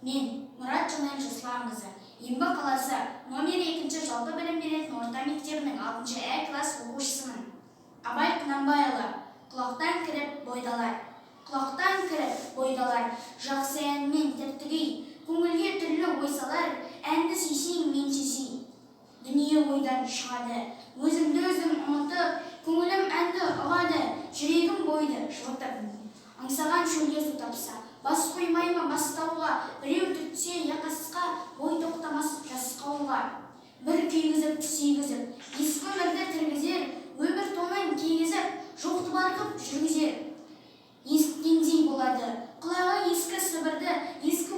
Мен Мұрат Жанай Жасұланқызы, Ембі қаласы номер 2 жалпы білім беретін орта мектебінің 6 А класс оқушысымын. Абай Құнанбайұлы, құлақтан кіріп бойдалар. Құлақтан кіріп бойдалар, жақсы әнмен тіртігей, көңілге түрлі ой салар, әнді сүйсең мен сүйсей. Дүние ойдан шығады, өзімді өзім ұмытып, көңілім әнді ұғады, жүрегім бойды жылытып. Аңсаған шөлге су тапса, бас қоймай ма бастауға, біреу түтсе яқасқа, бой тоқтамас жас қауға. Бір күйгізіп, сүйгізіп, ескі өмірді тіргізер, өмір тонын кигізіп, жоқты барқып жүргізер. Ескендей болады, құлағы ескі сыбырды, ескі